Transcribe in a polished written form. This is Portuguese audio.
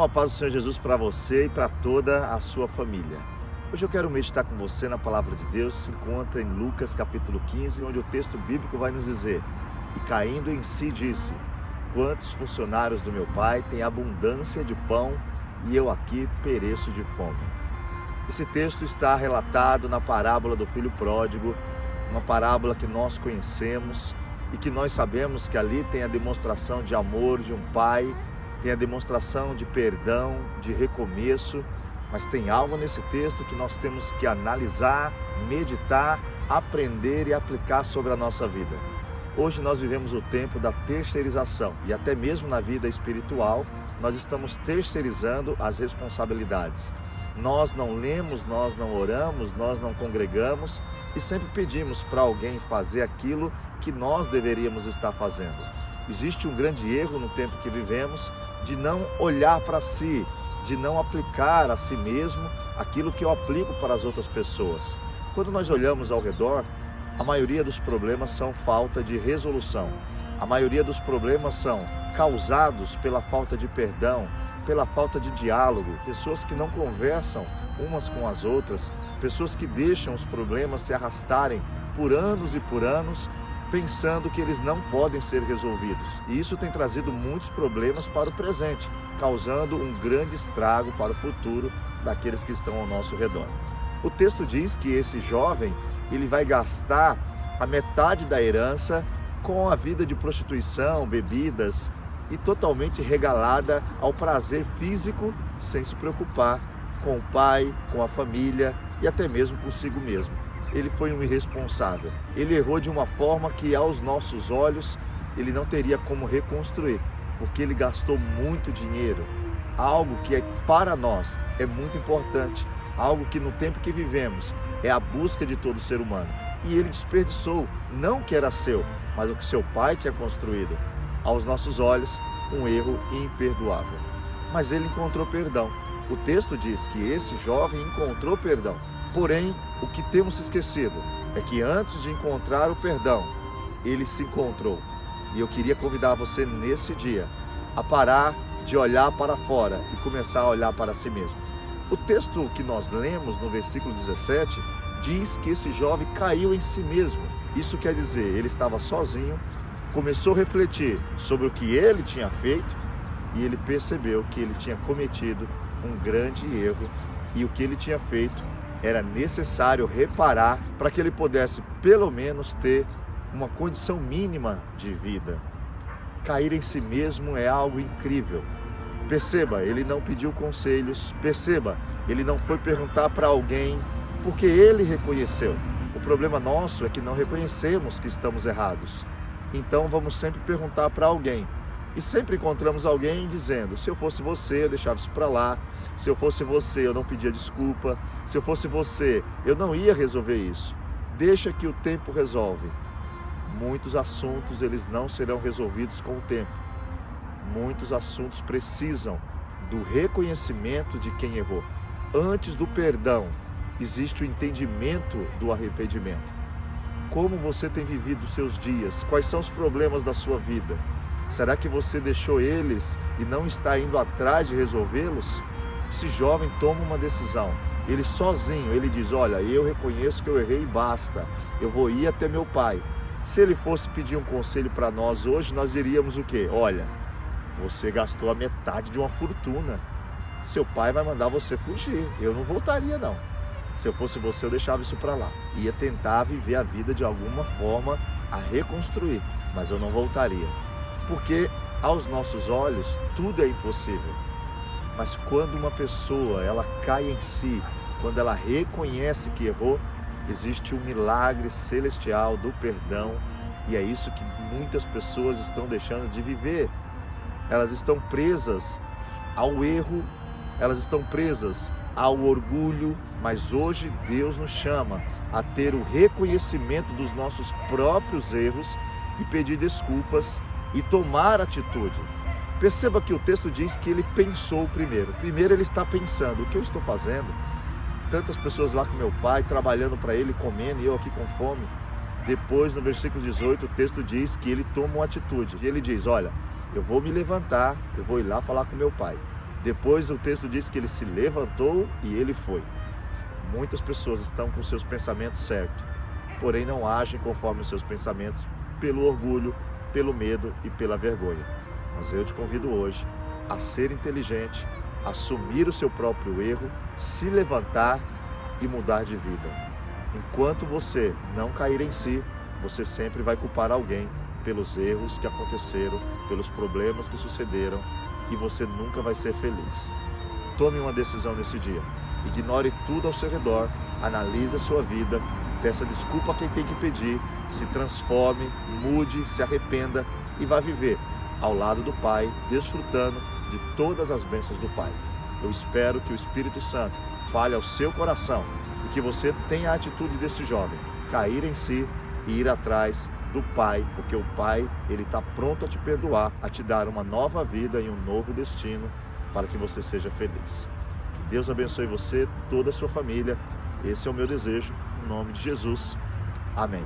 irmão, a paz do Senhor Jesus para você e para toda a sua família. Hoje eu quero meditar com você na palavra de Deus, se encontra em Lucas capítulo 15, onde o texto bíblico vai nos dizer: e caindo em si disse, quantos funcionários do meu pai têm abundância de pão e eu aqui pereço de fome. Esse texto está relatado na parábola do filho pródigo, uma parábola que nós conhecemos e que nós sabemos que ali tem a demonstração de amor de um pai, tem a demonstração de perdão, de recomeço, mas tem algo nesse texto que nós temos que analisar, meditar, aprender e aplicar sobre a nossa vida. Hoje nós vivemos o tempo da terceirização e até mesmo na vida espiritual nós estamos terceirizando as responsabilidades. Nós não lemos, nós não oramos, nós não congregamos e sempre pedimos para alguém fazer aquilo que nós deveríamos estar fazendo. Existe um grande erro no tempo que vivemos de não olhar para si, de não aplicar a si mesmo aquilo que eu aplico para as outras pessoas. Quando nós olhamos ao redor, a maioria dos problemas são falta de resolução. A maioria dos problemas são causados pela falta de perdão, pela falta de diálogo, pessoas que não conversam umas com as outras, pessoas que deixam os problemas se arrastarem por anos e por anos, pensando que eles não podem ser resolvidos. E isso tem trazido muitos problemas para o presente, causando um grande estrago para o futuro daqueles que estão ao nosso redor. O texto diz que esse jovem, ele vai gastar a metade da herança com a vida de prostituição, bebidas e totalmente regalada ao prazer físico, sem se preocupar com o pai, com a família e até mesmo consigo mesmo. Ele foi um irresponsável. Ele errou de uma forma que aos nossos olhos ele não teria como reconstruir, porque ele gastou muito dinheiro, algo que para nós é muito importante, algo que no tempo que vivemos é a busca de todo ser humano. E ele desperdiçou, não o que era seu, mas o que seu pai tinha construído. Aos nossos olhos, um erro imperdoável. Mas ele encontrou perdão. O texto diz que esse jovem encontrou perdão. Porém, o que temos esquecido é que antes de encontrar o perdão, ele se encontrou. E eu queria convidar você nesse dia a parar de olhar para fora e começar a olhar para si mesmo. O texto que nós lemos no versículo 17 diz que esse jovem caiu em si mesmo. Isso quer dizer, ele estava sozinho, começou a refletir sobre o que ele tinha feito e ele percebeu que ele tinha cometido um grande erro e o que ele tinha feito era necessário reparar para que ele pudesse pelo menos ter uma condição mínima de vida. Cair em si mesmo é algo incrível. Perceba, ele não pediu conselhos, perceba, ele não foi perguntar para alguém, porque ele reconheceu. O problema nosso é que não reconhecemos que estamos errados. Então vamos sempre perguntar para alguém. E sempre encontramos alguém dizendo: se eu fosse você, eu deixava isso para lá. Se eu fosse você, eu não pedia desculpa. Se eu fosse você, eu não ia resolver isso. Deixa que o tempo resolve. Muitos assuntos, eles não serão resolvidos com o tempo. Muitos assuntos precisam do reconhecimento de quem errou. Antes do perdão, existe o entendimento do arrependimento. Como você tem vivido os seus dias? Quais são os problemas da sua vida? Será que você deixou eles e não está indo atrás de resolvê-los? Esse jovem toma uma decisão. Ele sozinho, ele diz: olha, eu reconheço que eu errei e basta. Eu vou ir até meu pai. Se ele fosse pedir um conselho para nós hoje, nós diríamos o quê? Olha, você gastou a metade de uma fortuna. Seu pai vai mandar você fugir. Eu não voltaria não. Se eu fosse você, eu deixava isso para lá. Ia tentar viver a vida de alguma forma, a reconstruir. Mas eu não voltaria. Porque aos nossos olhos tudo é impossível. Mas quando uma pessoa ela cai em si, quando ela reconhece que errou, existe um milagre celestial do perdão. E é isso que muitas pessoas estão deixando de viver. Elas estão presas ao erro, elas estão presas ao orgulho, mas hoje Deus nos chama a ter o reconhecimento dos nossos próprios erros e pedir desculpas e tomar atitude. Perceba que o texto diz que ele pensou primeiro. Primeiro ele está pensando: o que eu estou fazendo? Tantas pessoas lá com meu pai, trabalhando para ele, comendo, e eu aqui com fome. Depois, no versículo 18, o texto diz que ele toma uma atitude. E ele diz: olha, eu vou me levantar, eu vou ir lá falar com meu pai. Depois o texto diz que ele se levantou e ele foi. Muitas pessoas estão com seus pensamentos certos, porém não agem conforme os seus pensamentos pelo orgulho, pelo medo e pela vergonha. Mas eu te convido hoje a ser inteligente, assumir o seu próprio erro, se levantar e mudar de vida. Enquanto você não cair em si, você sempre vai culpar alguém pelos erros que aconteceram, pelos problemas que sucederam, e você nunca vai ser feliz. Tome uma decisão nesse dia. Ignore tudo ao seu redor, analise a sua vida, peça desculpa a quem tem que pedir, se transforme, mude, se arrependa e vá viver ao lado do Pai, desfrutando de todas as bênçãos do Pai. Eu espero que o Espírito Santo fale ao seu coração e que você tenha a atitude desse jovem, cair em si e ir atrás do Pai, porque o Pai, ele está pronto a te perdoar, a te dar uma nova vida e um novo destino para que você seja feliz. Que Deus abençoe você, toda a sua família. Esse é o meu desejo, em nome de Jesus. Amém.